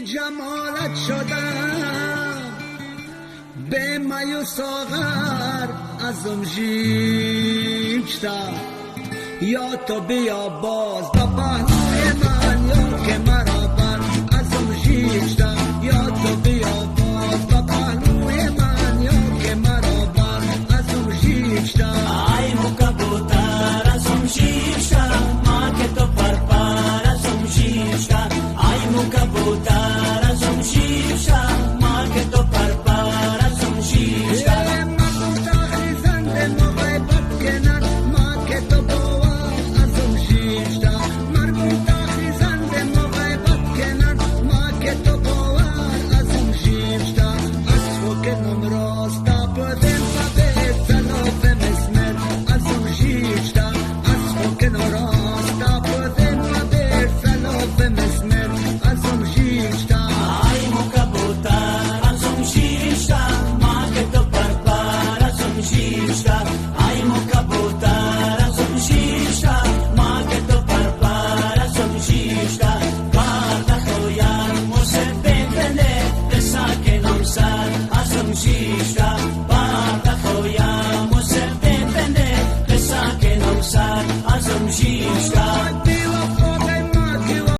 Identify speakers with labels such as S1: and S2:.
S1: جمالت شدم به می و ساغر ازم ژیکتا یا تو بیا باز با پهلوی من یا که مرا بر ازم ژیکتا یا تو بیا باز با پهلوی من یا که مرا بر ازم ژیکتا
S2: ای مو کبوتر ازم ژیکتا ما که تو پر ازم ژیکتا ای مو کبوتر ازم ژیکتا ما که تو پر ازم ژیکتا She's got